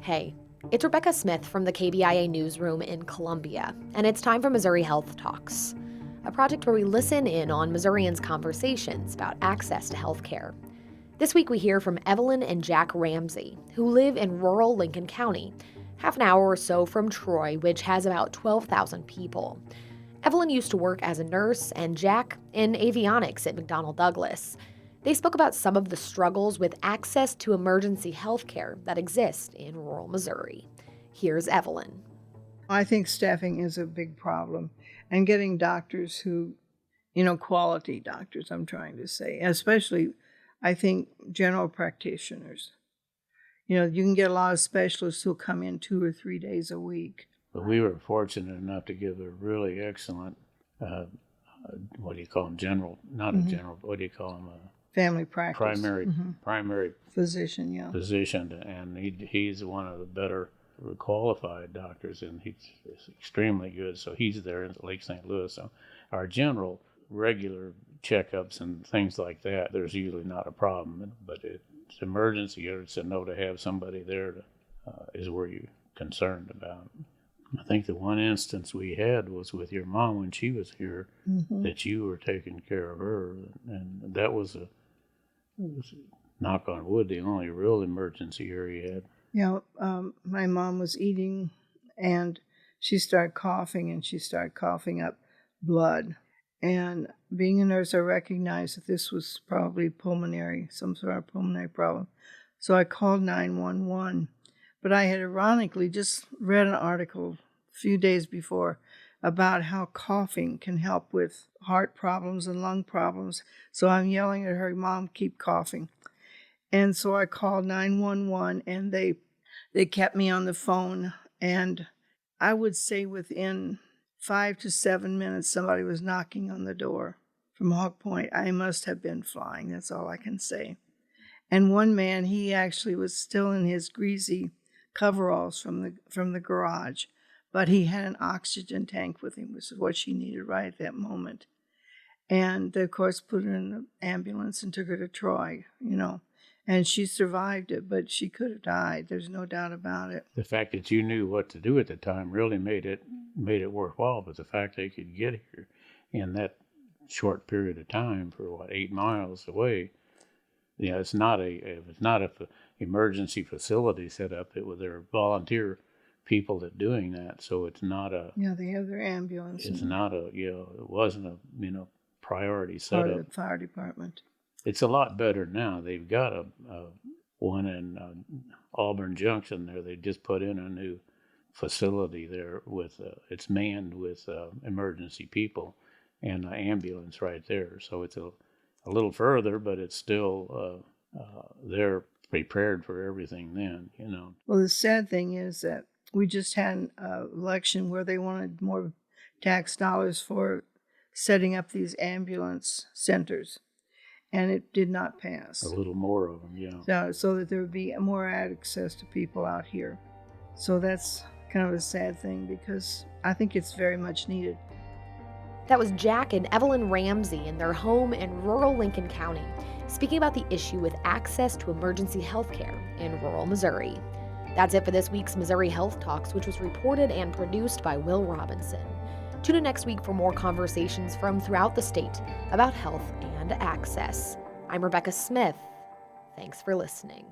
Hey, it's Rebecca Smith from the KBIA newsroom in Columbia, and it's time for Missouri Health Talks, a project where we listen in on Missourians' conversations about access to health care. This week we hear from Evelyn and Jack Ramsey, who live in rural Lincoln County, half an hour or so from Troy, which has about 12,000 people. Evelyn used to work as a nurse, and Jack in avionics at McDonnell Douglas. They spoke about some of the struggles with access to emergency health care that exist in rural Missouri. Here's Evelyn. I think staffing is a big problem, and getting doctors who, quality doctors, I'm trying to say, especially, I think, general practitioners. You can get a lot of specialists who come in 2 or 3 days a week. But we were fortunate enough to give a really excellent, what do you call them, general, not a general, what do you call them? Family practice. Primary physician, yeah. Physician, and he's one of the better qualified doctors, and he's extremely good. So he's there in Lake St. Louis. So our general regular checkups and things like that, there's usually not a problem. But it's emergency, or it's a no to have somebody there to, is where you're concerned about. I think the one instance we had was with your mom when she was here, that you were taking care of her, and that was knock on wood, the only real emergency area had. Yeah, my mom was eating, and she started coughing, and she started coughing up blood. And being a nurse, I recognized that this was probably some sort of pulmonary problem. So I called 911. But I had ironically just read an article a few days before about how coughing can help with heart problems and lung problems. So I'm yelling at her, "Mom, keep coughing." And so I called 911, and they kept me on the phone. And I would say within 5 to 7 minutes, somebody was knocking on the door from Hawk Point. I must have been flying. That's all I can say. And one man, he actually was still in his greasy coveralls from the garage, but he had an oxygen tank with him, which is what she needed right at that moment. And they, of course, put her in the ambulance and took her to Troy, and she survived it, but she could have died. There's no doubt about it. The fact that you knew what to do at the time really made it worthwhile, but the fact they could get here in that short period of time for 8 miles away, it's not a emergency facility set up. There are volunteer people that doing that, so it's not a. Yeah, they have their ambulance. It's not a. It wasn't a priority setup. Part of the fire department. It's a lot better now. They've got a one in Auburn Junction there. They just put in a new facility there with it's manned with emergency people and an ambulance right there. So it's a little further, but it's still they're prepared for everything then, Well, the sad thing is that we just had an election where they wanted more tax dollars for setting up these ambulance centers, and it did not pass. A little more of them, yeah. So that there would be more access to people out here. So that's kind of a sad thing because I think it's very much needed. That was Jack and Evelyn Ramsey in their home in rural Lincoln County, speaking about the issue with access to emergency health care in rural Missouri. That's it for this week's Missouri Health Talks, which was reported and produced by Will Robinson. Tune in next week for more conversations from throughout the state about health and access. I'm Rebecca Smith. Thanks for listening.